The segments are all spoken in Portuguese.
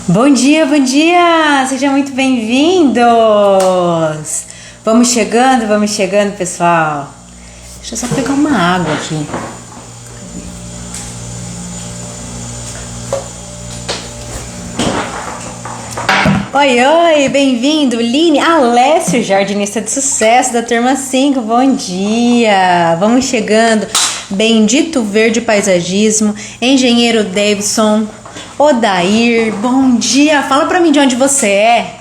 Bom dia, bom dia! Sejam muito bem-vindos! Vamos chegando, pessoal. Deixa eu só pegar uma água aqui. Oi, bem-vindo, Line, Alessio, jardinista de sucesso da turma 5, bom dia! Vamos chegando, Bendito Verde Paisagismo, Engenheiro Davidson, Odair, bom dia! Fala pra mim de onde você é.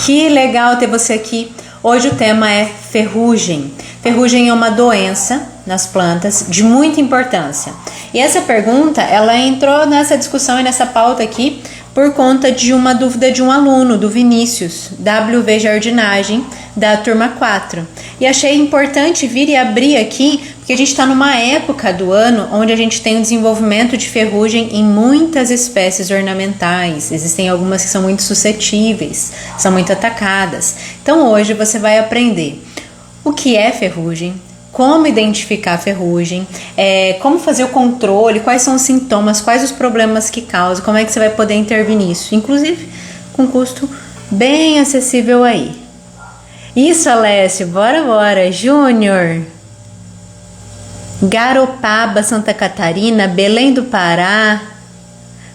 Que legal ter você aqui. Hoje o tema é ferrugem. Ferrugem é uma doença nas plantas de muita importância. E essa pergunta, ela entrou nessa discussão e nessa pauta aqui por conta de uma dúvida de um aluno, do Vinícius, WV Jardinagem, da turma 4. E achei importante vir e abrir aqui, porque a gente está numa época do ano onde a gente tem o desenvolvimento de ferrugem em muitas espécies ornamentais. Existem algumas que são muito suscetíveis, são muito atacadas. Então hoje você vai aprender o que é ferrugem, como identificar a ferrugem, como fazer o controle, quais são os sintomas, quais os problemas que causam, como é que você vai poder intervir nisso, inclusive com custo bem acessível aí. Isso, Alessio, bora, Júnior, Garopaba, Santa Catarina, Belém do Pará,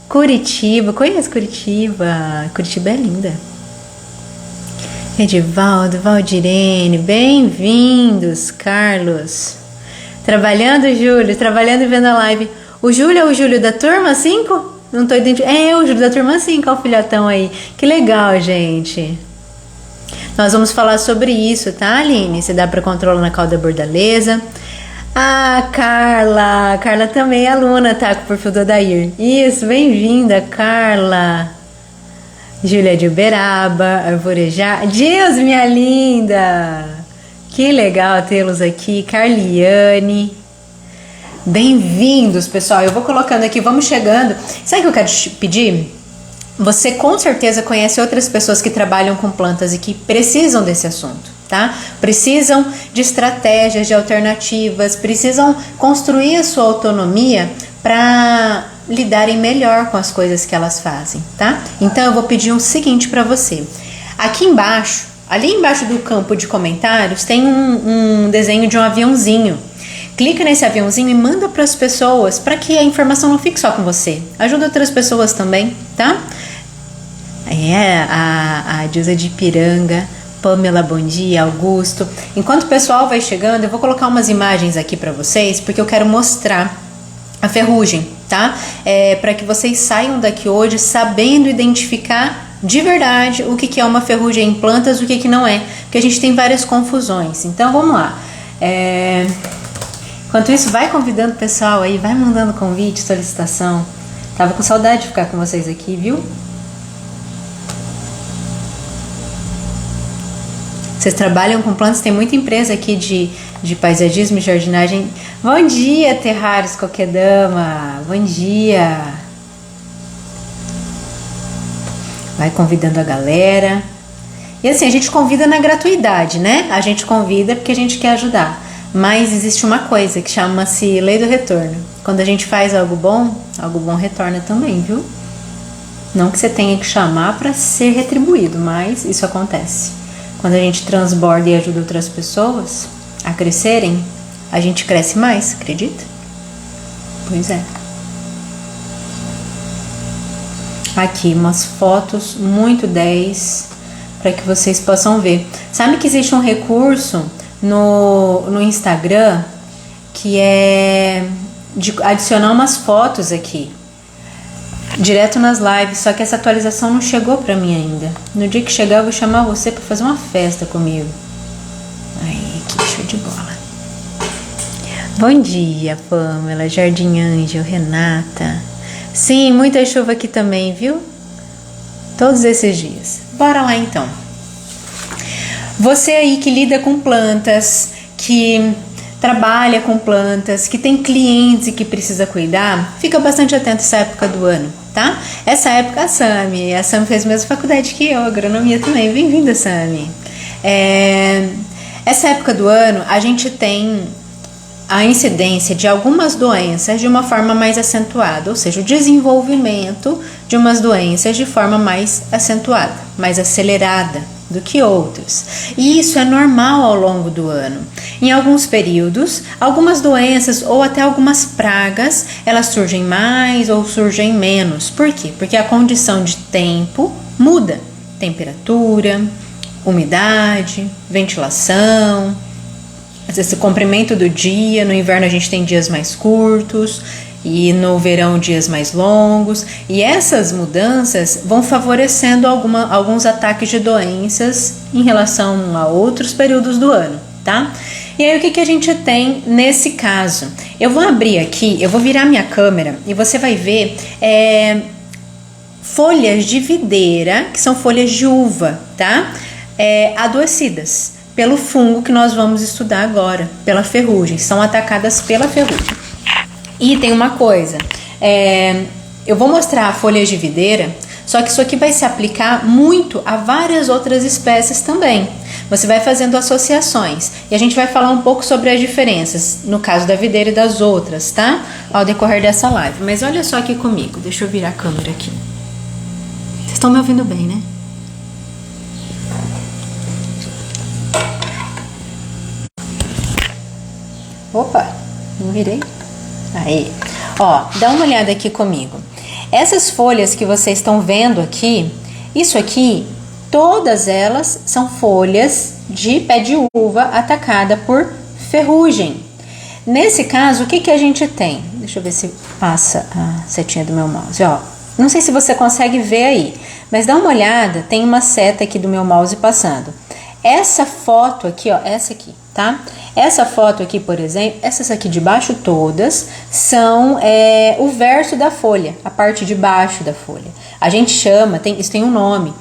Curitiba, conheço Curitiba, Curitiba é linda. Edivaldo, Valdirene, bem-vindos, Carlos. Trabalhando, Júlio, trabalhando e vendo a live. O Júlio é o Júlio da turma 5? Não tô identificando. É o Júlio da turma 5, ó, o filhotão aí. Que legal, gente. Nós vamos falar sobre isso, tá, Aline? Se dá para controlar na cauda bordaleza. Ah, Carla também é aluna, tá, com o perfil do Odair. Isso, bem-vinda, Carla. Júlia de Uberaba, Arvorejar. Deus, minha linda! Que legal tê-los aqui. Carliane. Bem-vindos, pessoal. Eu vou colocando aqui, vamos chegando. Sabe o que eu quero te pedir? Você com certeza conhece outras pessoas que trabalham com plantas e que precisam desse assunto, tá? Precisam de estratégias, de alternativas, precisam construir a sua autonomia para lidarem melhor com as coisas que elas fazem, tá? Então eu vou pedir o seguinte para você. Aqui embaixo, ali embaixo do campo de comentários, tem um desenho de um aviãozinho. Clica nesse aviãozinho e manda para as pessoas, para que a informação não fique só com você. Ajuda outras pessoas também, tá? A Dilza de Ipiranga, Pamela, bom dia, Augusto. Enquanto o pessoal vai chegando, eu vou colocar umas imagens aqui para vocês, porque eu quero mostrar a ferrugem, tá? Para que vocês saiam daqui hoje sabendo identificar de verdade o que é uma ferrugem em plantas, o que não é, porque a gente tem várias confusões. Então vamos lá. Enquanto isso, vai convidando o pessoal aí, vai mandando convite, solicitação. Tava com saudade de ficar com vocês aqui, viu? Vocês trabalham com plantas, tem muita empresa aqui de paisagismo e jardinagem. Bom dia, Terrários Coquedama, bom dia. Vai convidando a galera. E assim, a gente convida na gratuidade, né? A gente convida porque a gente quer ajudar. Mas existe uma coisa que chama-se lei do retorno. Quando a gente faz algo bom retorna também, viu? Não que você tenha que chamar para ser retribuído, mas isso acontece. Quando a gente transborda e ajuda outras pessoas a crescerem, a gente cresce mais, acredita? Pois é. Aqui, umas fotos muito 10 para que vocês possam ver. Sabe que existe um recurso no Instagram que é de adicionar umas fotos aqui direto nas lives, só que essa atualização não chegou pra mim ainda. No dia que chegar eu vou chamar você pra fazer uma festa comigo. Aí, que show de bola. Bom dia, Pamela, Jardim Ângel, Renata. Sim, muita chuva aqui também, viu? Todos esses dias. Bora lá então. Você aí que lida com plantas, que trabalha com plantas, que tem clientes e que precisa cuidar, fica bastante atento essa época do ano, tá? Essa época, a Sami fez a mesma faculdade que eu, agronomia também. Bem-vinda, Sami. Essa época do ano, a gente tem a incidência de algumas doenças de uma forma mais acentuada, ou seja, o desenvolvimento de umas doenças de forma mais acentuada, mais acelerada do que outras. E isso é normal ao longo do ano. Em alguns períodos, algumas doenças ou até algumas pragas, elas surgem mais ou surgem menos. Por quê? Porque a condição de tempo muda. Temperatura, umidade, ventilação, às vezes o comprimento do dia. No inverno a gente tem dias mais curtos e no verão dias mais longos, e essas mudanças vão favorecendo alguns ataques de doenças em relação a outros períodos do ano, tá? E aí o que a gente tem nesse caso? Eu vou abrir aqui, eu vou virar minha câmera e você vai ver folhas de videira, que são folhas de uva, tá? Adoecidas pelo fungo que nós vamos estudar agora, pela ferrugem, são atacadas pela ferrugem. E tem uma coisa, eu vou mostrar folhas de videira, só que isso aqui vai se aplicar muito a várias outras espécies também. Você vai fazendo associações e a gente vai falar um pouco sobre as diferenças, no caso da videira e das outras, tá? Ao decorrer dessa live. Mas olha só aqui comigo, deixa eu virar a câmera aqui. Vocês estão me ouvindo bem, né? Opa, não virei? Aí, ó, dá uma olhada aqui comigo. Essas folhas que vocês estão vendo aqui, isso aqui, todas elas são folhas de pé de uva atacada por ferrugem. Nesse caso, o que a gente tem? Deixa eu ver se passa a setinha do meu mouse, ó. Não sei se você consegue ver aí, mas dá uma olhada, tem uma seta aqui do meu mouse passando. Essa foto aqui, ó, essa aqui, tá? Essa foto aqui, por exemplo, essas aqui de baixo todas são o verso da folha, a parte de baixo da folha. A gente chama, isso tem um nome,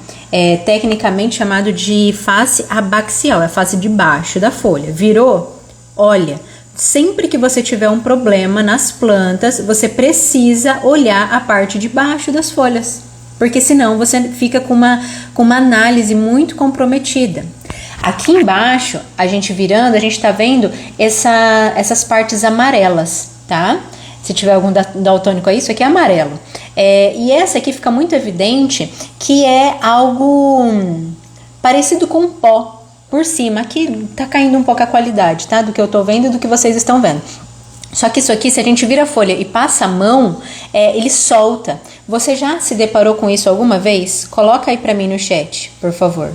tecnicamente chamado de face abaxial, é a face de baixo da folha. Virou? Olha, sempre que você tiver um problema nas plantas, você precisa olhar a parte de baixo das folhas, porque senão você fica com uma análise muito comprometida. Aqui embaixo, a gente virando, a gente tá vendo essas partes amarelas, tá? Se tiver algum daltônico aí, isso aqui é amarelo. E essa aqui fica muito evidente que é algo parecido com pó por cima. Aqui tá caindo um pouco a qualidade, tá? Do que eu tô vendo e do que vocês estão vendo. Só que isso aqui, se a gente vira a folha e passa a mão, ele solta. Você já se deparou com isso alguma vez? Coloca aí pra mim no chat, por favor.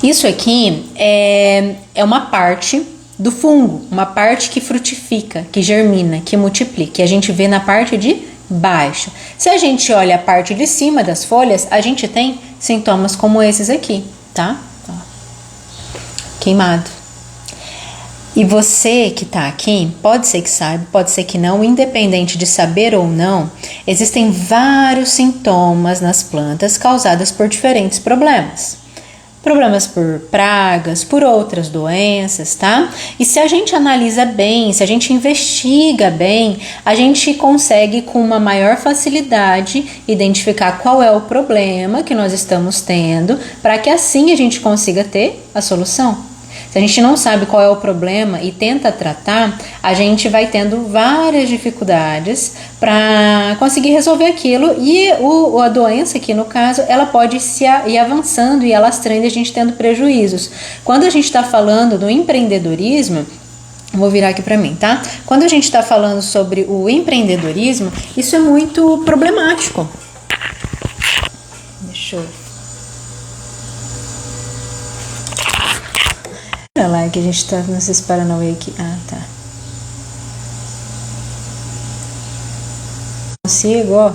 Isso aqui é uma parte do fungo, uma parte que frutifica, que germina, que multiplica, que a gente vê na parte de baixo. Se a gente olha a parte de cima das folhas, a gente tem sintomas como esses aqui, tá? Ó. Queimado. E você que tá aqui, pode ser que saiba, pode ser que não, independente de saber ou não, existem vários sintomas nas plantas causadas por diferentes problemas. Problemas por pragas, por outras doenças, tá? E se a gente analisa bem, se a gente investiga bem, a gente consegue com uma maior facilidade identificar qual é o problema que nós estamos tendo, para que assim a gente consiga ter a solução. Se a gente não sabe qual é o problema e tenta tratar, a gente vai tendo várias dificuldades para conseguir resolver aquilo, e a doença aqui no caso, ela pode ir avançando e alastrando e a gente tendo prejuízos. Quando a gente está falando do empreendedorismo, vou virar aqui para mim, tá? Quando a gente está falando sobre o empreendedorismo, isso é muito problemático. Deixa eu... Olha lá que a gente tá nesses paranauê aqui. Ah, tá. Consigo, ó.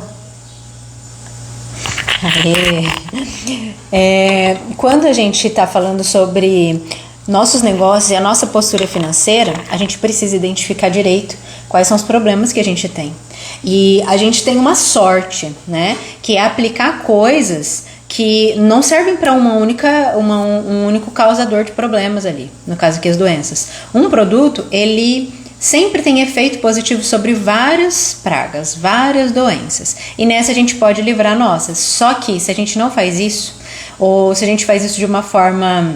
Quando a gente tá falando sobre nossos negócios e a nossa postura financeira, a gente precisa identificar direito quais são os problemas que a gente tem. E a gente tem uma sorte, né? Que é aplicar coisas que não servem para um único causador de problemas ali, no caso aqui as doenças. Um produto, ele sempre tem efeito positivo sobre várias pragas, várias doenças, e nessa a gente pode livrar nossas. Só que se a gente não faz isso, ou se a gente faz isso de uma forma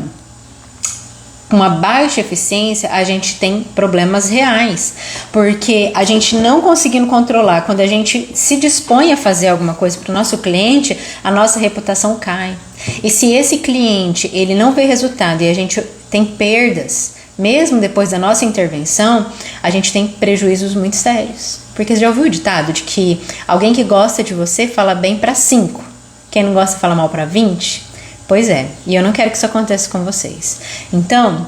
com uma baixa eficiência, a gente tem problemas reais, porque a gente não conseguindo controlar, quando a gente se dispõe a fazer alguma coisa para o nosso cliente, a nossa reputação cai. E se esse cliente ele não vê resultado e a gente tem perdas, mesmo depois da nossa intervenção, a gente tem prejuízos muito sérios. Porque você já ouviu o ditado de que alguém que gosta de você fala bem para 5, quem não gosta fala mal para 20? Pois é, e eu não quero que isso aconteça com vocês. Então,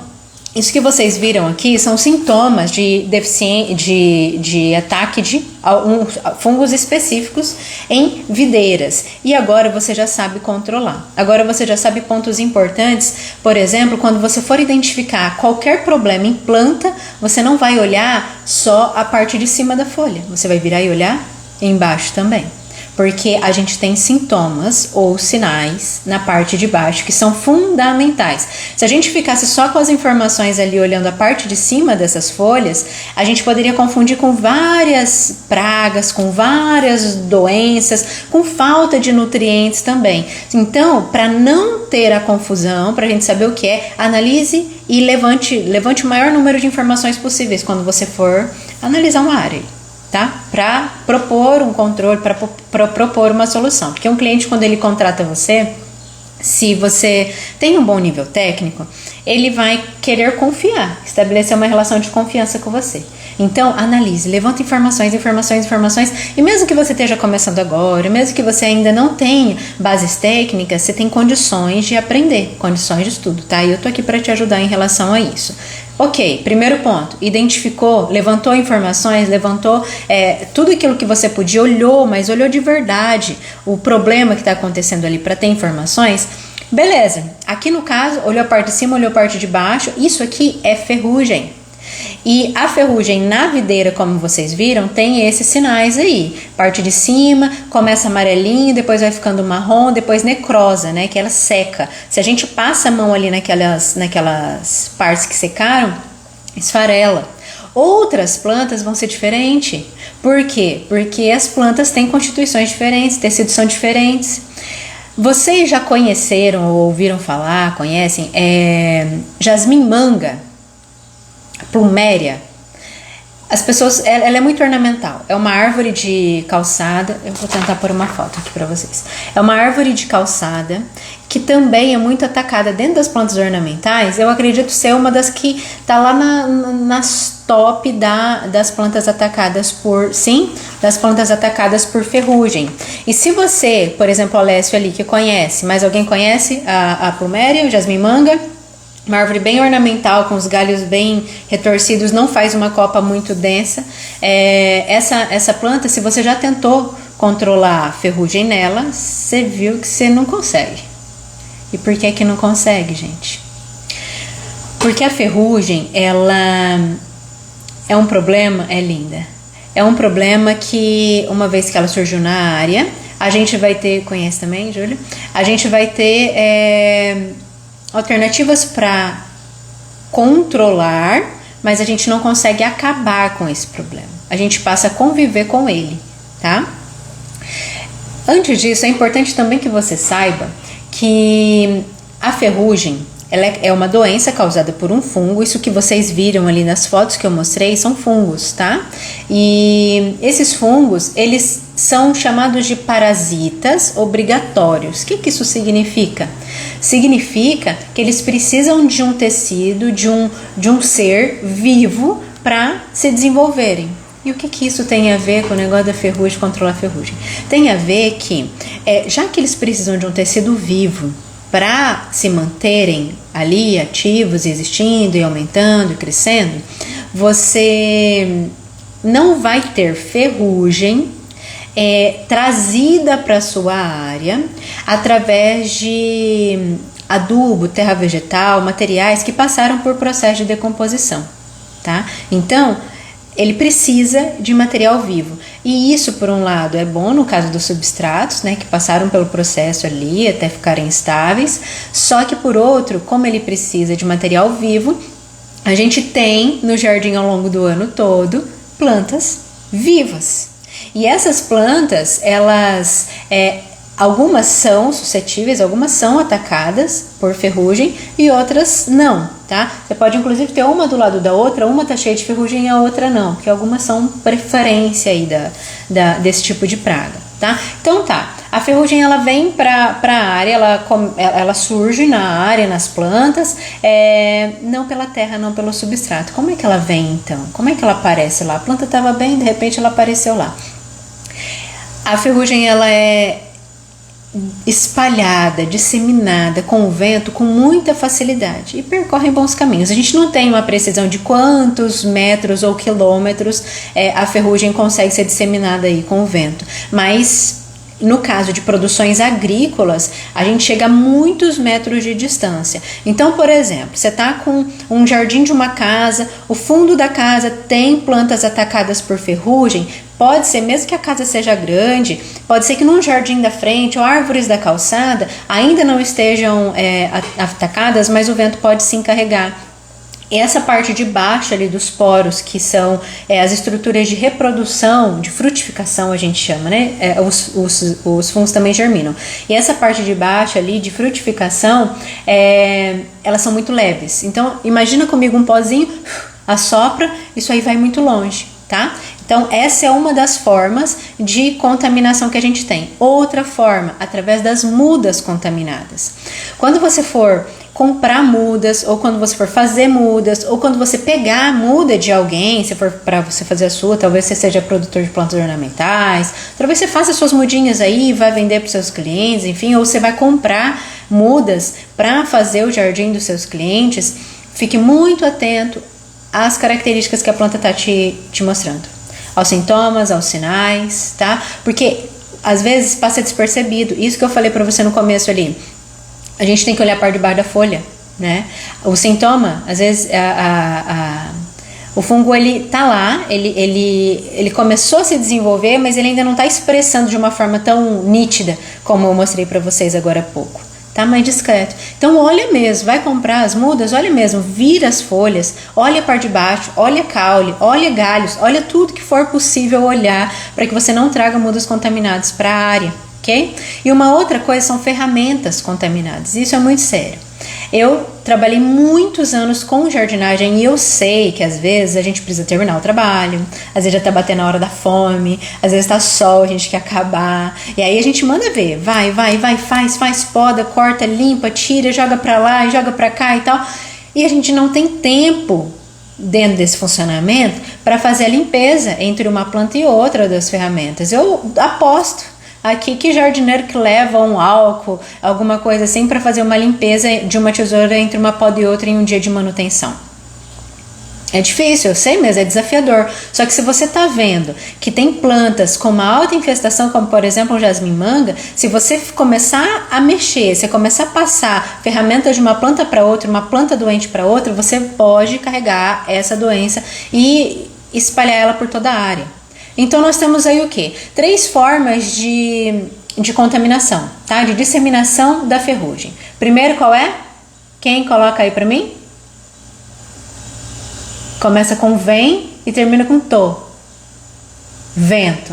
isso que vocês viram aqui são sintomas de ataque de fungos específicos em videiras. E agora você já sabe controlar. Agora você já sabe pontos importantes. Por exemplo, quando você for identificar qualquer problema em planta, você não vai olhar só a parte de cima da folha. Você vai virar e olhar embaixo também. Porque a gente tem sintomas ou sinais na parte de baixo que são fundamentais. Se a gente ficasse só com as informações ali olhando a parte de cima dessas folhas, a gente poderia confundir com várias pragas, com várias doenças, com falta de nutrientes também. Então, para não ter a confusão, para a gente saber o que é, analise e levante o maior número de informações possíveis quando você for analisar uma área. Tá? Para propor um controle, para propor uma solução. Porque um cliente, quando ele contrata você, se você tem um bom nível técnico, ele vai querer confiar, estabelecer uma relação de confiança com você. Então, analise, levanta informações, e mesmo que você esteja começando agora, mesmo que você ainda não tenha bases técnicas, você tem condições de aprender, condições de estudo, tá? E eu tô aqui para te ajudar em relação a isso. Ok, primeiro ponto, identificou, levantou informações, levantou tudo aquilo que você podia, olhou, mas olhou de verdade o problema que está acontecendo ali para ter informações. Beleza, aqui no caso, olhou a parte de cima, olhou a parte de baixo, isso aqui é ferrugem. E a ferrugem na videira, como vocês viram, tem esses sinais aí. Parte de cima, começa amarelinho, depois vai ficando marrom, depois necrosa, né? Que ela seca. Se a gente passa a mão ali naquelas partes que secaram, esfarela. Outras plantas vão ser diferentes. Por quê? Porque as plantas têm constituições diferentes, tecidos são diferentes. Vocês já conheceram ou ouviram falar, conhecem, jasmim-manga? Pluméria. As pessoas, ela é muito ornamental. É uma árvore de calçada. Eu vou tentar pôr uma foto aqui para vocês. É uma árvore de calçada que também é muito atacada dentro das plantas ornamentais. Eu acredito ser uma das que tá lá nas top das plantas atacadas por ferrugem. E se você, por exemplo, o Alessio ali que conhece, mas alguém conhece a pluméria, o jasmim-manga? Uma árvore bem ornamental, com os galhos bem retorcidos, não faz uma copa muito densa. Essa planta, se você já tentou controlar a ferrugem nela, você viu que você não consegue. E por que que não consegue, gente? Porque a ferrugem, ela é um problema, linda. É um problema que, uma vez que ela surgiu na área, a gente vai ter... Conhece também, Júlia? A gente vai ter... alternativas para controlar, mas a gente não consegue acabar com esse problema. A gente passa a conviver com ele, tá? Antes disso, é importante também que você saiba que a ferrugem, ela é uma doença causada por um fungo. Isso que vocês viram ali nas fotos que eu mostrei são fungos, tá? E esses fungos, eles são chamados de parasitas obrigatórios. O que isso significa? Significa que eles precisam de um tecido, de um ser vivo para se desenvolverem. E o que isso tem a ver com o negócio da ferrugem, controlar a ferrugem? Tem a ver que, já que eles precisam de um tecido vivo para se manterem ali ativos, existindo e aumentando e crescendo, você não vai ter ferrugem trazida para sua área através de adubo, terra vegetal, materiais que passaram por processo de decomposição, tá? Então, ele precisa de material vivo. E isso, por um lado, é bom no caso dos substratos, né, que passaram pelo processo ali até ficarem estáveis. Só que, por outro, como ele precisa de material vivo, a gente tem no jardim ao longo do ano todo plantas vivas. E essas plantas, elas Algumas são suscetíveis, algumas são atacadas por ferrugem e outras não, tá? Você pode inclusive ter uma do lado da outra, uma tá cheia de ferrugem e a outra não, porque algumas são preferência aí desse tipo de praga, tá? Então tá, a ferrugem ela vem para a área, ela surge na área, nas plantas, não pela terra, não pelo substrato. Como é que ela vem então? Como é que ela aparece lá? A planta estava bem, de repente ela apareceu lá. A ferrugem ela é espalhada, disseminada com o vento com muita facilidade e percorre bons caminhos. A gente não tem uma precisão de quantos metros ou quilômetros a ferrugem consegue ser disseminada aí com o vento, mas no caso de produções agrícolas, a gente chega a muitos metros de distância. Então, por exemplo, você está com um jardim de uma casa, o fundo da casa tem plantas atacadas por ferrugem, pode ser, mesmo que a casa seja grande, pode ser que num jardim da frente ou árvores da calçada ainda não estejam atacadas, mas o vento pode se encarregar. E essa parte de baixo ali dos poros, que são as estruturas de reprodução, de frutificação a gente chama, né? Os fungos também germinam. E essa parte de baixo ali de frutificação, elas são muito leves. Então, imagina comigo um pozinho, assopra, isso aí vai muito longe, tá? Então, essa é uma das formas de contaminação que a gente tem. Outra forma, através das mudas contaminadas. Quando você for comprar mudas, ou quando você for fazer mudas, ou quando você pegar a muda de alguém, se for para você fazer a sua, talvez você seja produtor de plantas ornamentais, talvez você faça suas mudinhas aí e vai vender para os seus clientes, enfim, ou você vai comprar mudas para fazer o jardim dos seus clientes. Fique muito atento às características que a planta está te mostrando, aos sintomas, aos sinais, tá? Porque às vezes passa despercebido, isso que eu falei para você no começo ali. A gente tem que olhar para debaixo da folha, né? O sintoma, às vezes, o fungo ele tá lá, ele começou a se desenvolver, mas ele ainda não está expressando de uma forma tão nítida como eu mostrei para vocês agora há pouco. Tá mais discreto. Então olha mesmo, vai comprar as mudas, olha mesmo, vira as folhas, olha a parte de baixo, olha caule, olha galhos, olha tudo que for possível olhar para que você não traga mudas contaminadas para a área. Okay? E uma outra coisa são ferramentas contaminadas, isso é muito sério. Eu trabalhei muitos anos com jardinagem e eu sei que às vezes a gente precisa terminar o trabalho, às vezes já tá batendo a hora da fome, às vezes tá sol, a gente quer acabar, e aí a gente manda ver, vai, faz, poda, corta, limpa, tira, joga pra lá, joga pra cá e tal, e a gente não tem tempo dentro desse funcionamento para fazer a limpeza entre uma planta e outra das ferramentas. Eu aposto aqui que jardineiro que leva um álcool, alguma coisa assim, para fazer uma limpeza de uma tesoura entre uma poda e outra em um dia de manutenção. É difícil, eu sei mesmo, é desafiador. Só que se você está vendo que tem plantas com uma alta infestação, como por exemplo o jasmim-manga, se você começar a mexer, se começar a passar ferramentas de uma planta para outra, uma planta doente para outra, você pode carregar essa doença e espalhar ela por toda a área. Então nós temos aí o quê? 3 formas de contaminação, tá? De disseminação da ferrugem. Primeiro qual é? Quem coloca aí pra mim? Começa com vem e termina com tô. Vento.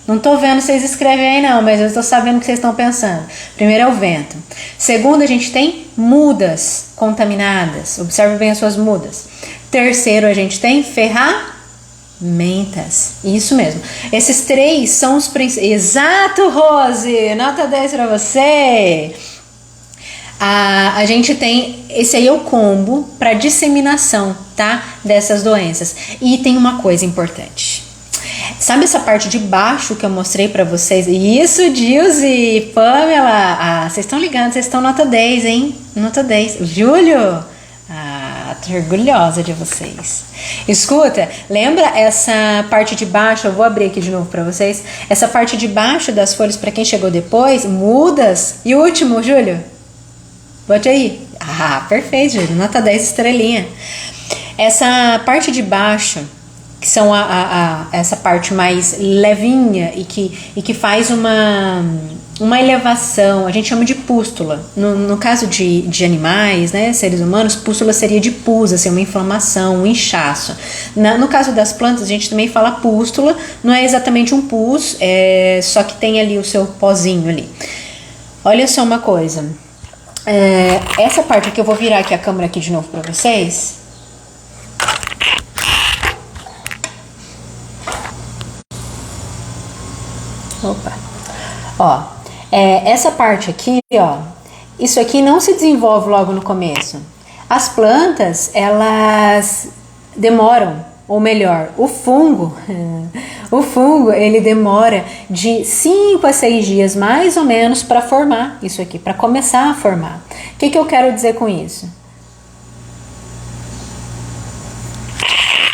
Não tô vendo vocês escrevem aí não, mas eu tô sabendo o que vocês estão pensando. Primeiro é o vento. Segundo, a gente tem mudas contaminadas. Observe bem as suas mudas. Terceiro, a gente tem ferramentas. Isso mesmo. Esses 3 são os principais. Exato, Rose! Nota 10 para você! A gente tem. Esse aí é o combo para disseminação, tá? Dessas doenças. E tem uma coisa importante. Sabe essa parte de baixo que eu mostrei para vocês? Isso, Dilze, Pamela. Vocês estão ligando, vocês estão nota 10, hein? Nota 10. Júlio! Tô orgulhosa de vocês. Escuta, lembra essa parte de baixo? Eu vou abrir aqui de novo para vocês. Essa parte de baixo das folhas, para quem chegou depois, mudas. E o último, Júlio? Bote aí. Perfeito, Júlio. Nota 10, estrelinha. Essa parte de baixo, que são essa parte mais levinha e que faz uma elevação, a gente chama de pústula. No caso de animais, né, seres humanos, pústula seria de pus, assim, uma inflamação, um inchaço. No caso das plantas, a gente também fala pústula, não é exatamente um pus, só que tem ali o seu pozinho ali. Olha só uma coisa. Essa parte aqui, eu vou virar aqui a câmera aqui de novo para vocês. Opa. Ó, essa parte aqui, ó, isso aqui não se desenvolve logo no começo. As plantas, elas demoram, ou melhor, o fungo, ele demora de 5 a 6 dias mais ou menos para formar isso aqui, para começar a formar. O que eu quero dizer com isso?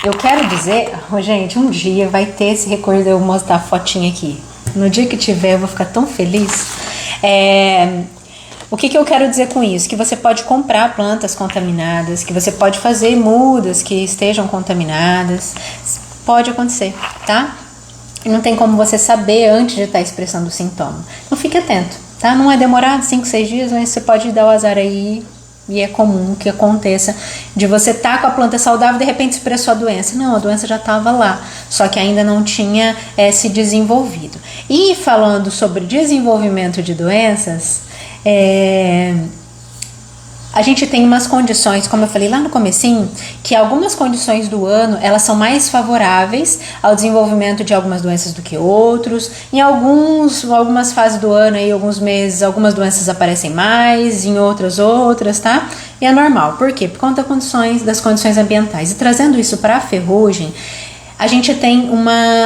Eu quero dizer, gente, um dia vai ter esse recurso de eu mostrar a fotinha aqui. No dia que tiver, eu vou ficar tão feliz. O que eu quero dizer com isso? Que você pode comprar plantas contaminadas, que você pode fazer mudas que estejam contaminadas. Pode acontecer, tá? E não tem como você saber antes de estar expressando o sintoma. Então fique atento, tá? Não é demorado 5, 6 dias, mas você pode dar o azar aí. E é comum que aconteça de você estar com a planta saudável e de repente expressou a doença. Não, a doença já estava lá, só que ainda não tinha se desenvolvido. E falando sobre desenvolvimento de doenças, a gente tem umas condições, como eu falei lá no comecinho, que algumas condições do ano, elas são mais favoráveis ao desenvolvimento de algumas doenças do que outros. Em algumas fases do ano, aí, alguns meses, algumas doenças aparecem mais, em outras, tá? E é normal. Por quê? Por conta das condições ambientais. E trazendo isso para a ferrugem, a gente tem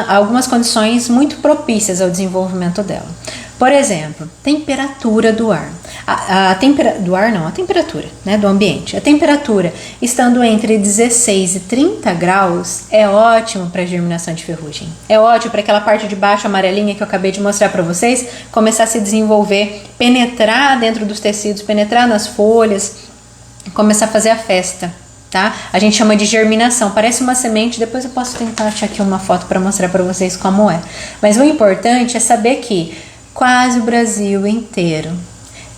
algumas condições muito propícias ao desenvolvimento dela. Por exemplo, temperatura do ar. A temperatura, né, do ambiente. A temperatura estando entre 16 e 30 graus é ótimo para a germinação de ferrugem. É ótimo para aquela parte de baixo amarelinha que eu acabei de mostrar para vocês começar a se desenvolver, penetrar dentro dos tecidos, penetrar nas folhas, começar a fazer a festa. Tá? A gente chama de germinação, parece uma semente. Depois eu posso tentar achar aqui uma foto para mostrar para vocês como é. Mas o importante é saber que quase o Brasil inteiro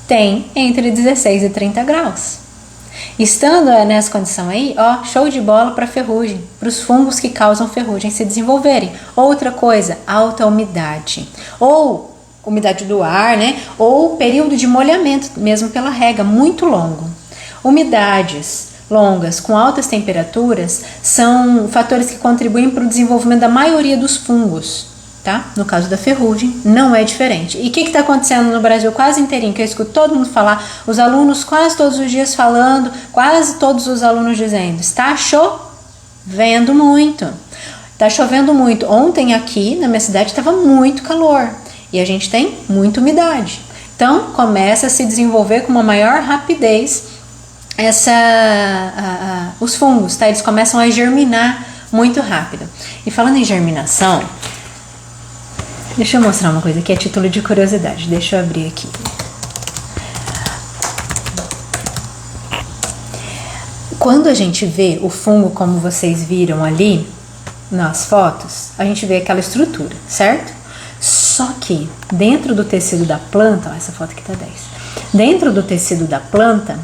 tem entre 16 e 30 graus. Estando nessa condição aí, ó, show de bola para ferrugem, para os fungos que causam ferrugem se desenvolverem. Outra coisa, alta umidade, ou umidade do ar, né? Ou período de molhamento, mesmo pela rega, muito longo. Umidades longas com altas temperaturas são fatores que contribuem para o desenvolvimento da maioria dos fungos. Tá? No caso da ferrugem, não é diferente. E o que está acontecendo no Brasil quase inteirinho, que eu escuto todo mundo falar, os alunos quase todos os dias falando, quase todos os alunos dizendo, está chovendo muito. Está chovendo muito. Ontem aqui na minha cidade estava muito calor e a gente tem muita umidade. Então começa a se desenvolver com uma maior rapidez os fungos, tá? Eles começam a germinar muito rápido. E falando em germinação, deixa eu mostrar uma coisa aqui a título de curiosidade. Deixa eu abrir aqui. Quando a gente vê o fungo, como vocês viram ali nas fotos, a gente vê aquela estrutura, certo? Só que dentro do tecido da planta, ó, essa foto aqui tá 10. Dentro do tecido da planta,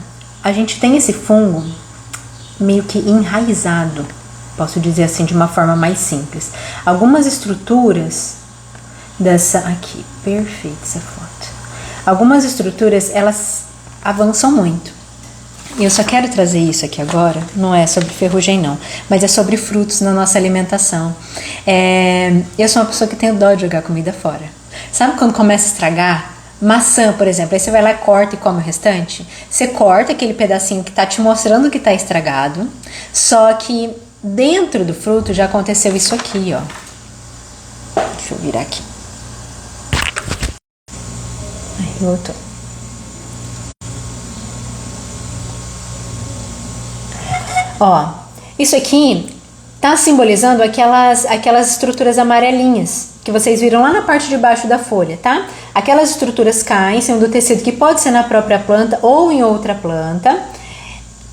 a gente tem esse fungo meio que enraizado, posso dizer assim de uma forma mais simples. Algumas estruturas aqui, perfeita essa foto. Algumas estruturas, elas avançam muito. E eu só quero trazer isso aqui agora, não é sobre ferrugem não, mas é sobre frutos na nossa alimentação. Eu sou uma pessoa que tenho dó de jogar comida fora. Sabe quando começa a estragar? Maçã, por exemplo, aí você vai lá e corta e come o restante. Você corta aquele pedacinho que tá te mostrando que tá estragado, só que dentro do fruto já aconteceu isso aqui, ó. Deixa eu virar aqui. Aí, voltou. Ó, isso aqui tá simbolizando aquelas estruturas amarelinhas que vocês viram lá na parte de baixo da folha, tá? Aquelas estruturas caem em cima do tecido, que pode ser na própria planta ou em outra planta,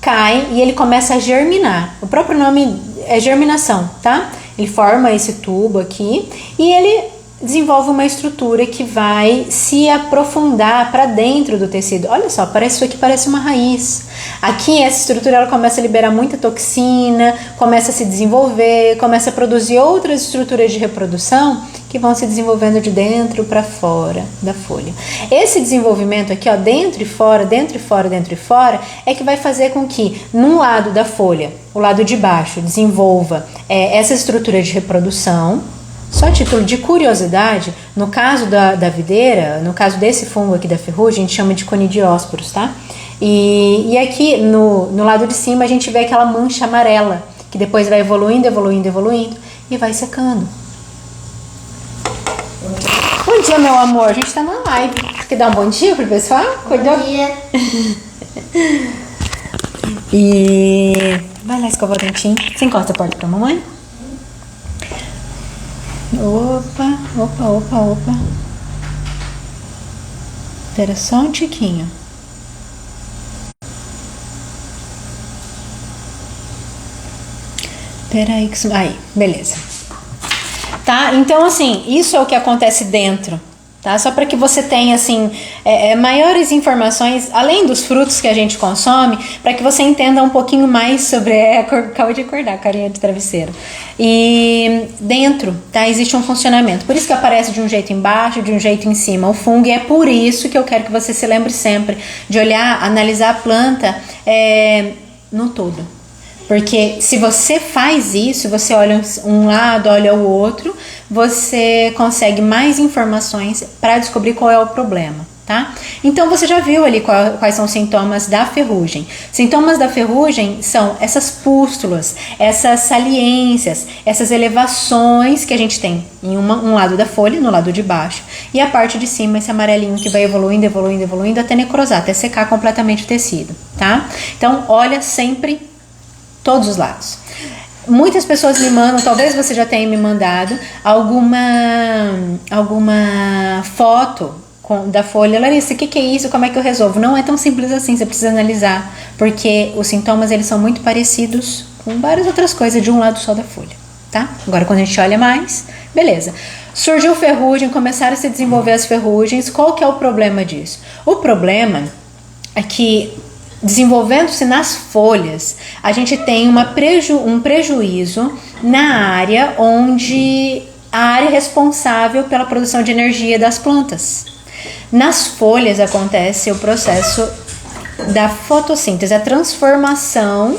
caem e ele começa a germinar. O próprio nome é germinação, tá? Ele forma esse tubo aqui e ele desenvolve uma estrutura que vai se aprofundar para dentro do tecido. Olha só, parece isso aqui, parece uma raiz. Aqui essa estrutura ela começa a liberar muita toxina, começa a se desenvolver, começa a produzir outras estruturas de reprodução que vão se desenvolvendo de dentro para fora da folha. Esse desenvolvimento aqui, ó, dentro e fora, dentro e fora, dentro e fora, é que vai fazer com que num lado da folha, o lado de baixo, desenvolva essa estrutura de reprodução. Só a título de curiosidade, no caso da videira, no caso desse fungo aqui da ferrugem, a gente chama de conidiósporos, tá? E aqui no lado de cima a gente vê aquela mancha amarela, que depois vai evoluindo, evoluindo, evoluindo e vai secando. Bom dia, meu amor, a gente tá na live. Quer dar um bom dia pro pessoal? Acordou? Bom dia. E vai lá escovar o dentinho. Você encosta a porta pra mamãe? Opa, opa, opa, opa. Espera só um tiquinho. Espera aí que... Aí, beleza. Tá? Então, assim, isso é o que acontece dentro. Tá? Só para que você tenha assim, maiores informações, além dos frutos que a gente consome, para que você entenda um pouquinho mais sobre... Acabei de acordar, carinha de travesseiro. E dentro, tá, existe um funcionamento. Por isso que aparece de um jeito embaixo, de um jeito em cima. O fungo, e é por isso que eu quero que você se lembre sempre de olhar, analisar a planta no todo. Porque se você faz isso, você olha um lado, olha o outro, você consegue mais informações para descobrir qual é o problema, tá? Então você já viu ali quais são os sintomas da ferrugem. Sintomas da ferrugem são essas pústulas, essas saliências, essas elevações que a gente tem em um lado da folha, no lado de baixo, e a parte de cima, esse amarelinho que vai evoluindo, evoluindo, evoluindo, até necrosar, até secar completamente o tecido, tá? Então olha sempre todos os lados. Muitas pessoas me mandam, talvez você já tenha me mandado alguma foto da folha. Larissa, o que é isso? Como é que eu resolvo? Não é tão simples assim, você precisa analisar, porque os sintomas eles são muito parecidos com várias outras coisas de um lado só da folha, tá? Agora quando a gente olha mais, beleza. Surgiu ferrugem, começaram a se desenvolver as ferrugens. Qual que é o problema disso? O problema é que desenvolvendo-se nas folhas, a gente tem um prejuízo na área a área responsável pela produção de energia das plantas. Nas folhas acontece o processo da fotossíntese, a transformação,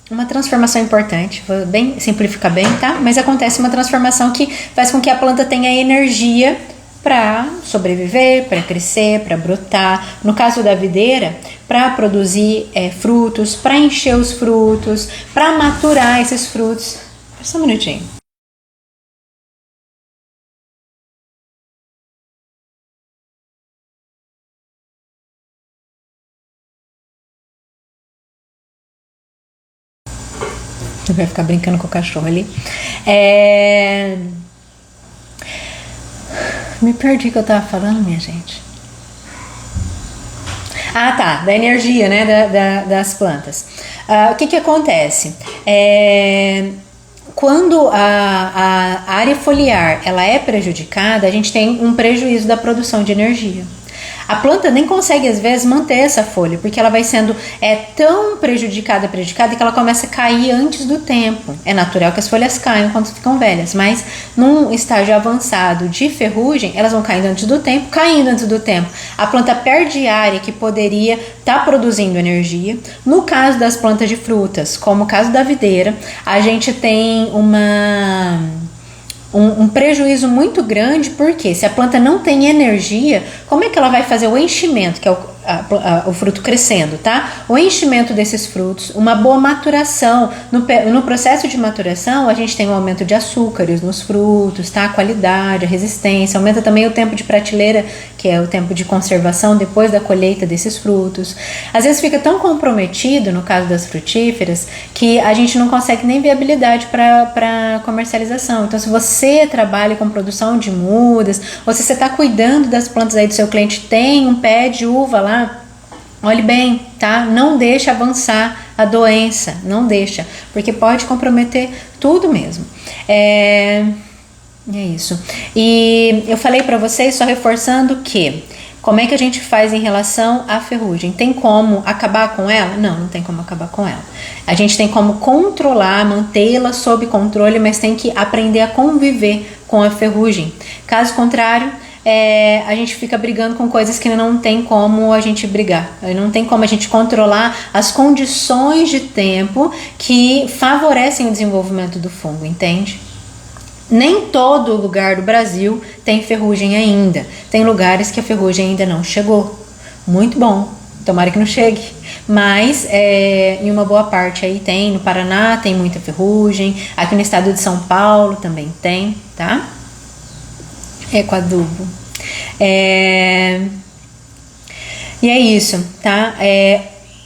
uma transformação importante, vou simplificar bem, tá? Mas acontece uma transformação que faz com que a planta tenha energia para sobreviver, para crescer, para brotar. No caso da videira, para produzir frutos, para encher os frutos, para maturar esses frutos. Só um minutinho. Vai ficar brincando com o cachorro ali. Me perdi o que eu tava falando, minha gente. Ah, tá, da energia, né, das plantas. O que acontece? Quando a área foliar ela é prejudicada, a gente tem um prejuízo da produção de energia. A planta nem consegue, às vezes, manter essa folha, porque ela vai sendo tão prejudicada que ela começa a cair antes do tempo. É natural que as folhas caiam quando ficam velhas, mas num estágio avançado de ferrugem, elas vão caindo antes do tempo. A planta perde área que poderia estar produzindo energia. No caso das plantas de frutas, como o caso da videira, a gente tem um prejuízo muito grande, porque se a planta não tem energia, como é que ela vai fazer o enchimento, que é o fruto crescendo, tá? O enchimento desses frutos, uma boa maturação. No processo de maturação, a gente tem um aumento de açúcares nos frutos, tá? A qualidade, a resistência, aumenta também o tempo de prateleira, que é o tempo de conservação depois da colheita desses frutos. Às vezes fica tão comprometido, no caso das frutíferas, que a gente não consegue nem viabilidade para comercialização. Então, se você trabalha com produção de mudas, ou se você está cuidando das plantas aí do seu cliente, tem um pé de uva lá, olhe bem, tá? Não deixa avançar a doença, não deixa, porque pode comprometer tudo mesmo. É isso. E eu falei para vocês, só reforçando que como é que a gente faz em relação à ferrugem? Tem como acabar com ela? Não, não tem como acabar com ela. A gente tem como controlar, mantê-la sob controle, mas tem que aprender a conviver com a ferrugem. Caso contrário, a gente fica brigando com coisas que não tem como a gente brigar. Não tem como a gente controlar as condições de tempo que favorecem o desenvolvimento do fungo, entende? Nem todo lugar do Brasil tem ferrugem ainda. Tem lugares que a ferrugem ainda não chegou. Muito bom, tomara que não chegue. Mas em uma boa parte aí tem. No Paraná tem muita ferrugem. Aqui no estado de São Paulo também tem, tá? Com adubo. E é isso, tá?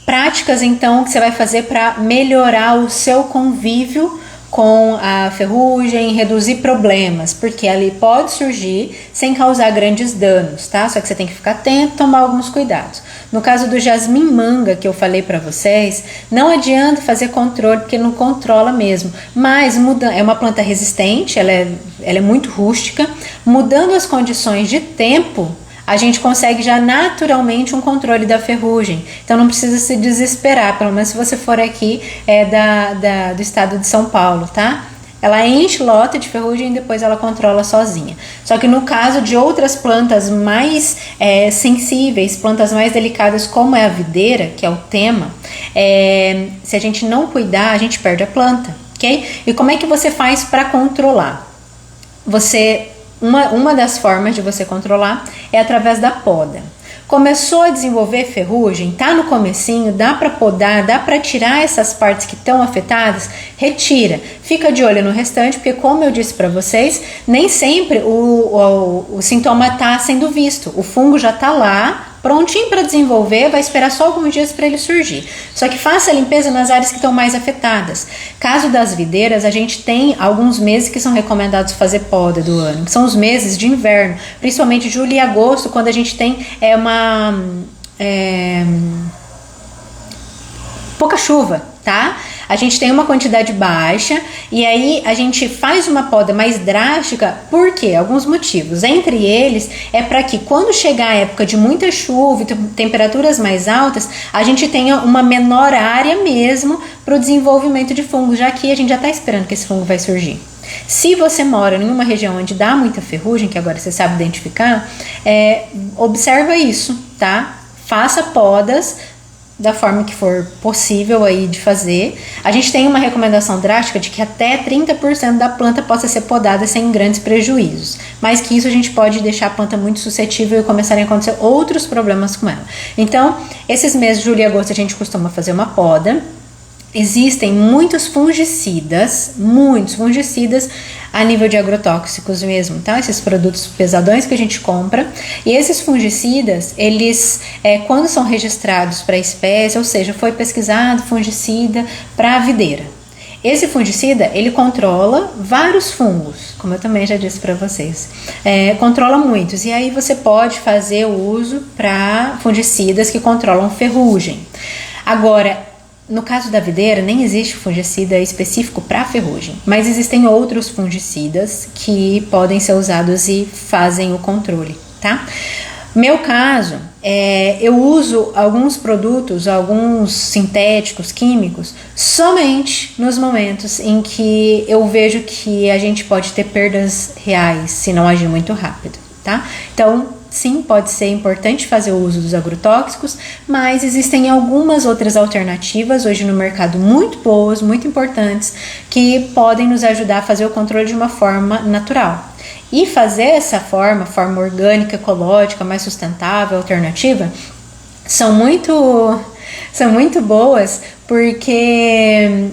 Práticas então que você vai fazer para melhorar o seu convívio com a ferrugem, reduzir problemas, porque ali pode surgir sem causar grandes danos, tá? Só que você tem que ficar atento, tomar alguns cuidados. No caso do jasmim manga que eu falei para vocês, não adianta fazer controle porque não controla mesmo, mas é uma planta resistente, ela é muito rústica, mudando as condições de tempo, a gente consegue já naturalmente um controle da ferrugem. Então não precisa se desesperar, pelo menos se você for aqui do estado de São Paulo, tá? Ela enche lota de ferrugem e depois ela controla sozinha. Só que no caso de outras plantas mais sensíveis, plantas mais delicadas como é a videira, que é o tema, se a gente não cuidar, a gente perde a planta, ok? E como é que você faz para controlar? Uma das formas de você controlar é através da poda. Começou a desenvolver ferrugem, tá no comecinho, dá para podar, dá para tirar essas partes que estão afetadas, retira. Fica de olho no restante, porque como eu disse para vocês, nem sempre o sintoma está sendo visto. O fungo já está lá, prontinho para desenvolver, vai esperar só alguns dias para ele surgir. Só que faça a limpeza nas áreas que estão mais afetadas. Caso das videiras, a gente tem alguns meses que são recomendados fazer poda do ano, que são os meses de inverno, principalmente julho e agosto, quando a gente tem pouca chuva, tá? A gente tem uma quantidade baixa e aí a gente faz uma poda mais drástica. Por quê? Alguns motivos. Entre eles é para que quando chegar a época de muita chuva e temperaturas mais altas, a gente tenha uma menor área mesmo para o desenvolvimento de fungos, já que a gente já está esperando que esse fungo vai surgir. Se você mora em uma região onde dá muita ferrugem, que agora você sabe identificar, observa isso, tá? Faça podas da forma que for possível aí de fazer. A gente tem uma recomendação drástica de que até 30% da planta possa ser podada sem grandes prejuízos, mas que isso a gente pode deixar a planta muito suscetível e começarem a acontecer outros problemas com ela. Então, esses meses de julho e agosto a gente costuma fazer uma poda. Existem muitos fungicidas a nível de agrotóxicos mesmo, tá? Esses produtos pesadões que a gente compra. E esses fungicidas, eles, quando são registrados para a espécie, ou seja, foi pesquisado fungicida para a videira. Esse fungicida, ele controla vários fungos, como eu também já disse para vocês. Controla muitos. E aí você pode fazer o uso para fungicidas que controlam ferrugem. Agora, no caso da videira, nem existe fungicida específico para ferrugem, mas existem outros fungicidas que podem ser usados e fazem o controle, tá? Meu caso, eu uso alguns produtos, alguns sintéticos, químicos, somente nos momentos em que eu vejo que a gente pode ter perdas reais se não agir muito rápido, tá? Então, sim, pode ser importante fazer o uso dos agrotóxicos, mas existem algumas outras alternativas hoje no mercado muito boas, muito importantes, que podem nos ajudar a fazer o controle de uma forma natural. E fazer essa forma orgânica, ecológica, mais sustentável, alternativa, são muito boas, porque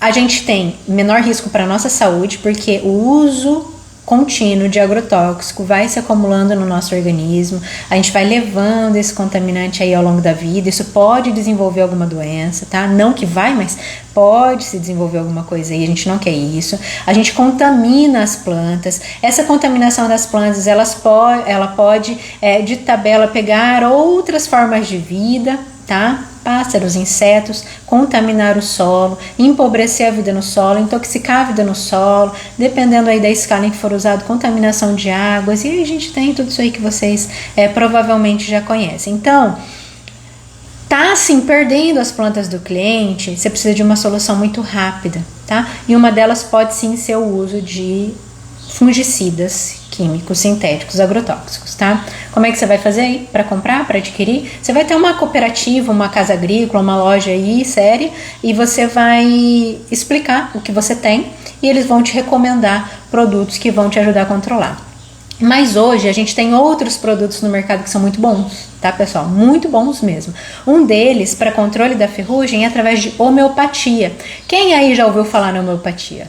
a gente tem menor risco para a nossa saúde, porque o uso contínuo de agrotóxico vai se acumulando no nosso organismo, a gente vai levando esse contaminante aí ao longo da vida, isso pode desenvolver alguma doença, tá? Não que vai, mas pode se desenvolver alguma coisa aí, a gente não quer isso. A gente contamina as plantas, essa contaminação das plantas, ela pode de tabela pegar outras formas de vida, tá? Pássaros, insetos, contaminar o solo, empobrecer a vida no solo, intoxicar a vida no solo, dependendo aí da escala em que for usado, contaminação de águas, e aí a gente tem tudo isso aí que vocês provavelmente já conhecem. Então, tá assim perdendo as plantas do cliente, você precisa de uma solução muito rápida, tá? E uma delas pode sim ser o uso de fungicidas químicos sintéticos agrotóxicos, tá? Como é que você vai fazer aí para comprar, para adquirir? Você vai ter uma cooperativa, uma casa agrícola, uma loja aí séria, e você vai explicar o que você tem e eles vão te recomendar produtos que vão te ajudar a controlar. Mas hoje a gente tem outros produtos no mercado que são muito bons, tá, pessoal? Muito bons mesmo. Um deles, para controle da ferrugem, é através de homeopatia. Quem aí já ouviu falar na homeopatia?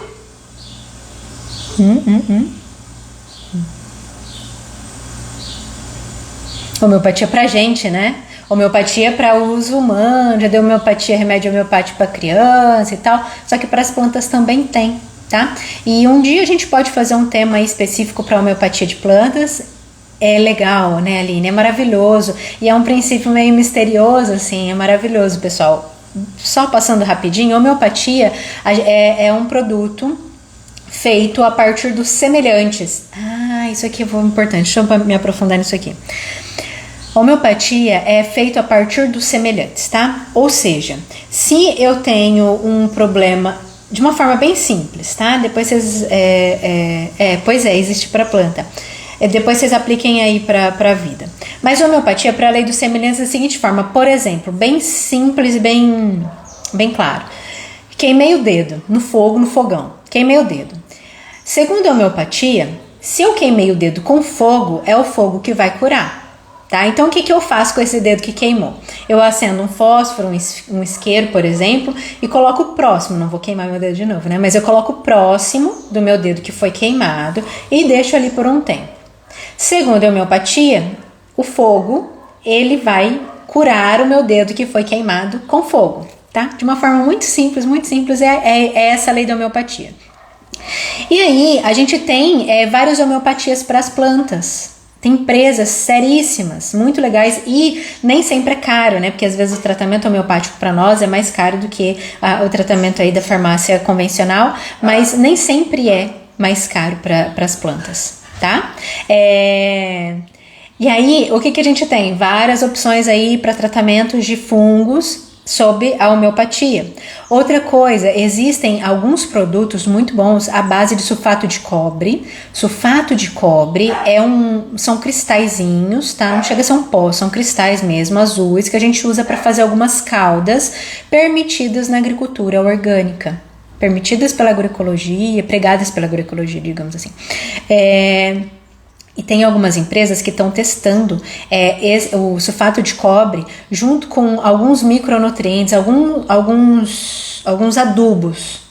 Homeopatia pra gente, né? Homeopatia para uso humano, já deu homeopatia, remédio homeopático para criança e tal, só que para as plantas também tem, tá? E um dia a gente pode fazer um tema específico para homeopatia de plantas. É legal, né, Aline? É maravilhoso. E é um princípio meio misterioso, assim, é maravilhoso, pessoal. Só passando rapidinho, homeopatia é um produto feito a partir dos semelhantes. Isso aqui é importante, deixa eu me aprofundar nisso aqui. Homeopatia é feito a partir dos semelhantes, tá? Ou seja, se eu tenho um problema, de uma forma bem simples, tá? Depois vocês... existe para planta. Depois vocês apliquem aí para a vida. Mas homeopatia, para a lei dos semelhantes, da seguinte forma. Por exemplo, bem simples e bem claro. Queimei o dedo no fogo, no fogão. Queimei o dedo. Segundo a homeopatia, se eu queimei o dedo com fogo, é o fogo que vai curar. Tá? Então, o que eu faço com esse dedo que queimou? Eu acendo um fósforo, um isqueiro, por exemplo, e coloco próximo. Não vou queimar meu dedo de novo, né? Mas eu coloco próximo do meu dedo que foi queimado e deixo ali por um tempo. Segundo a homeopatia, o fogo, ele vai curar o meu dedo que foi queimado com fogo, tá? De uma forma muito simples, é essa a lei da homeopatia. E aí, a gente tem várias homeopatias para as plantas. Tem empresas seríssimas, muito legais, e nem sempre é caro, né? Porque às vezes o tratamento homeopático para nós é mais caro do que o tratamento aí da farmácia convencional, mas nem sempre é mais caro para as plantas, tá? E aí, o que a gente tem? Várias opções aí para tratamentos de fungos sob a homeopatia. Outra coisa, existem alguns produtos muito bons à base de sulfato de cobre. Sulfato de cobre são cristalzinhos, tá? Não chega a ser um pó, são cristais mesmo, azuis, que a gente usa para fazer algumas caldas permitidas na agricultura orgânica. Permitidas pela agroecologia, pregadas pela agroecologia, digamos assim. E tem algumas empresas que estão testando o sulfato de cobre junto com alguns micronutrientes, alguns adubos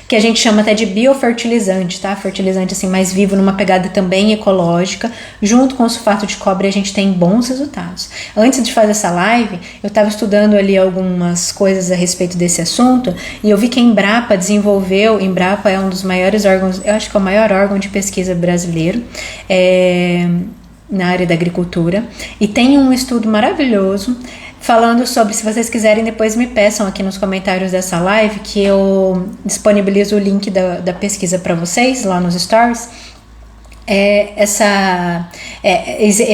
que a gente chama até de biofertilizante, tá? Fertilizante assim mais vivo, numa pegada também ecológica. Junto com o sulfato de cobre a gente tem bons resultados. Antes de fazer essa live, eu estava estudando ali algumas coisas a respeito desse assunto e eu vi que a Embrapa desenvolveu. Embrapa é um dos maiores órgãos, eu acho que é o maior órgão de pesquisa brasileiro na área da agricultura, e tem um estudo maravilhoso falando sobre, se vocês quiserem depois me peçam aqui nos comentários dessa live, que eu disponibilizo o link da pesquisa para vocês lá nos stories.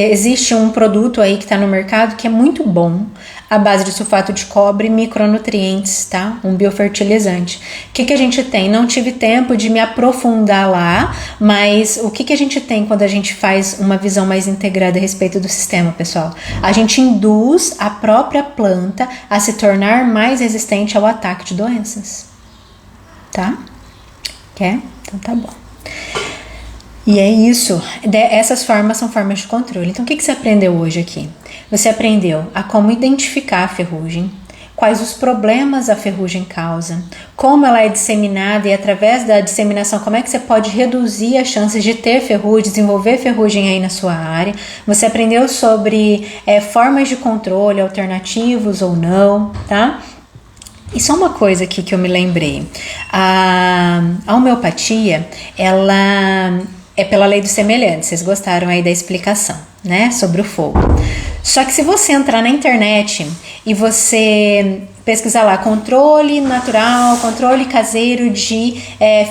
Existe um produto aí que está no mercado que é muito bom, à base de sulfato de cobre e micronutrientes, tá? Um biofertilizante. O que a gente tem? Não tive tempo de me aprofundar lá, mas o que a gente tem quando a gente faz uma visão mais integrada a respeito do sistema, pessoal? A gente induz a própria planta a se tornar mais resistente ao ataque de doenças, tá? Quer? Então tá bom. E é isso, essas formas são formas de controle. Então o que você aprendeu hoje aqui? Você aprendeu a como identificar a ferrugem, quais os problemas a ferrugem causa, como ela é disseminada e através da disseminação como é que você pode reduzir as chances de ter ferrugem, desenvolver ferrugem aí na sua área. Você aprendeu sobre formas de controle, alternativos ou não, tá? E só uma coisa aqui que eu me lembrei, a homeopatia, ela é pela lei dos semelhantes. Vocês gostaram aí da explicação, né, sobre o fogo. Só que se você entrar na internet e você pesquisar lá controle natural, controle caseiro de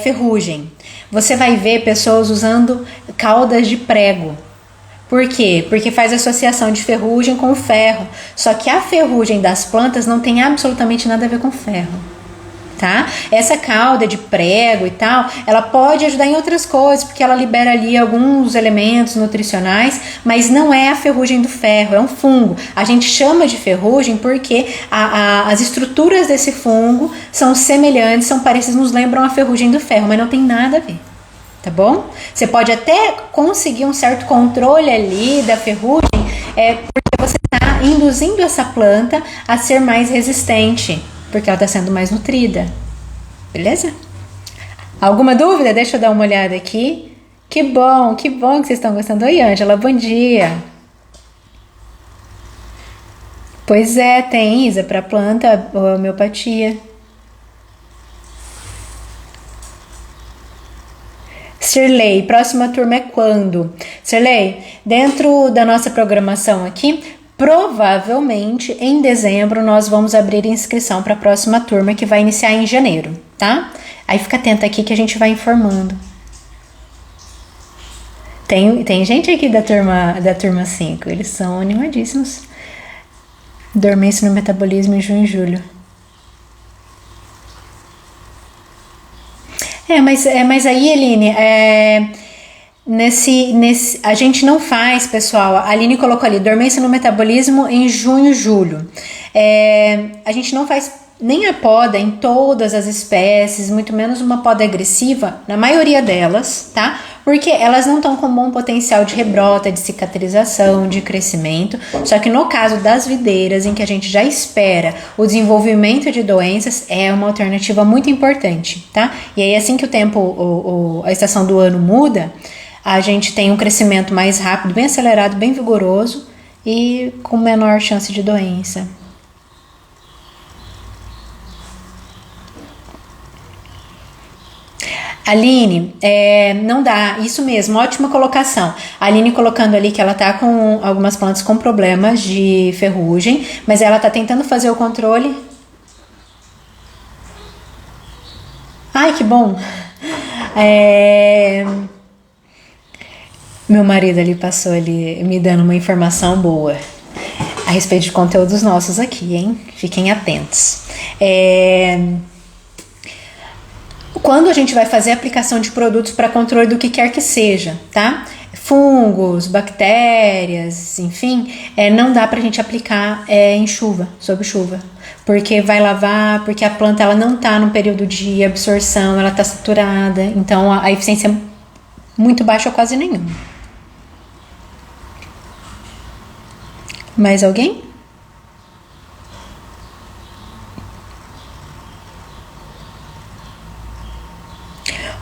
ferrugem, você vai ver pessoas usando caudas de prego. Por quê? Porque faz associação de ferrugem com ferro. Só que a ferrugem das plantas não tem absolutamente nada a ver com ferro. Tá? Essa cauda de prego e tal, ela pode ajudar em outras coisas, porque ela libera ali alguns elementos nutricionais, mas não é a ferrugem do ferro, é um fungo. A gente chama de ferrugem porque as estruturas desse fungo são semelhantes, são parecidas, nos lembram a ferrugem do ferro, mas não tem nada a ver. Tá bom? Você pode até conseguir um certo controle ali da ferrugem, porque você está induzindo essa planta a ser mais resistente, porque ela está sendo mais nutrida. Beleza? Alguma dúvida? Deixa eu dar uma olhada aqui. Que bom que vocês estão gostando. Oi, Ângela, bom dia. Pois é, tem, Isa, para planta, homeopatia. Sirley, próxima turma é quando? Sirley, dentro da nossa programação aqui, provavelmente em dezembro nós vamos abrir inscrição para a próxima turma que vai iniciar em janeiro, tá? Aí fica atenta aqui que a gente vai informando. Tem gente aqui da turma 5, eles são animadíssimos. Dormência no metabolismo em junho e julho. Mas aí, Aline, a gente não faz, pessoal, a Aline colocou ali, dormência no metabolismo em junho e julho. A gente não faz nem a poda em todas as espécies, muito menos uma poda agressiva, na maioria delas, tá? Porque elas não estão com bom potencial de rebrota, de cicatrização, de crescimento. Só que no caso das videiras, em que a gente já espera o desenvolvimento de doenças, é uma alternativa muito importante, tá? E aí assim que o tempo, a estação do ano muda, a gente tem um crescimento mais rápido, bem acelerado, bem vigoroso e com menor chance de doença. Aline, não dá, isso mesmo, ótima colocação. A Aline colocando ali que ela tá com algumas plantas com problemas de ferrugem, mas ela tá tentando fazer o controle. Ai, que bom! Meu marido ali passou ali me dando uma informação boa a respeito de conteúdos nossos aqui, hein? Fiquem atentos. Quando a gente vai fazer a aplicação de produtos para controle do que quer que seja, tá? Fungos, bactérias, enfim, não dá pra gente aplicar em chuva, sob chuva, porque vai lavar, porque a planta ela não tá no período de absorção, ela tá saturada, então a eficiência é muito baixa ou quase nenhuma. Mais alguém?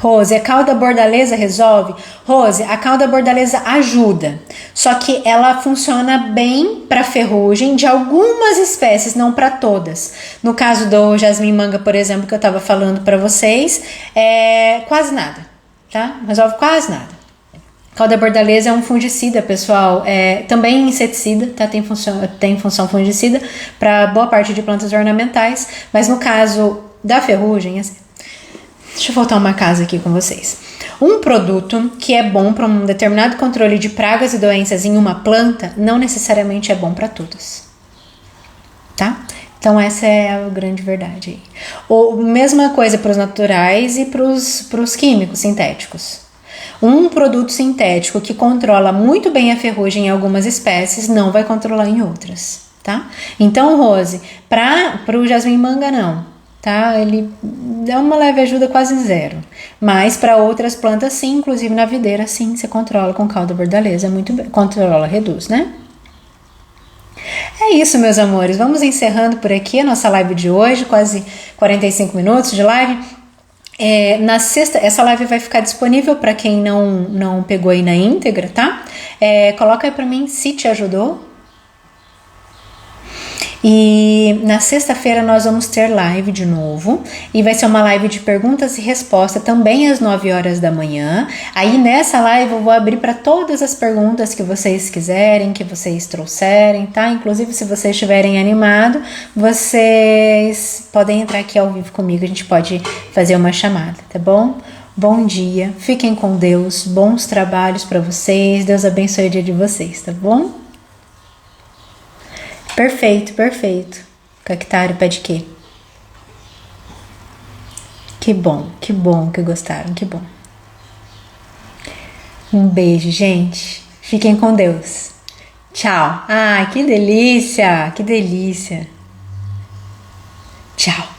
Rose, a cauda bordaleza resolve? Rose, a cauda bordaleza ajuda, só que ela funciona bem para ferrugem de algumas espécies, não para todas. No caso do jasmim manga, por exemplo, que eu estava falando para vocês, quase nada, tá? Resolve quase nada. Cauda bordaleza é um fungicida, pessoal, também inseticida, tá? Tem função fungicida para boa parte de plantas ornamentais, mas no caso da ferrugem, deixa eu voltar uma casa aqui com vocês. Um produto que é bom para um determinado controle de pragas e doenças em uma planta, não necessariamente é bom para todas, tá? Então essa é a grande verdade aí. Mesma coisa para os naturais e para os químicos sintéticos. Um produto sintético que controla muito bem a ferrugem em algumas espécies não vai controlar em outras, tá? Então, Rose, para o jasmim manga não, tá? Ele dá uma leve ajuda, quase zero. Mas para outras plantas sim, inclusive na videira sim, você controla com cauda bordaleza muito bem. Controla, reduz, né? É isso, meus amores. Vamos encerrando por aqui a nossa live de hoje, quase 45 minutos de live. Na sexta, essa live vai ficar disponível para quem não pegou aí na íntegra, tá? Coloca aí para mim se te ajudou. E na sexta-feira nós vamos ter live de novo. E vai ser uma live de perguntas e respostas também às 9 horas da manhã. Aí nessa live eu vou abrir para todas as perguntas que vocês quiserem, que vocês trouxerem, tá? Inclusive se vocês estiverem animados, vocês podem entrar aqui ao vivo comigo. A gente pode fazer uma chamada, tá bom? Bom dia, fiquem com Deus, bons trabalhos para vocês. Deus abençoe o dia de vocês, tá bom? Perfeito, perfeito. Cactário pede quê? Que bom que gostaram, que bom. Um beijo, gente. Fiquem com Deus. Tchau. Ai, que delícia, que delícia. Tchau.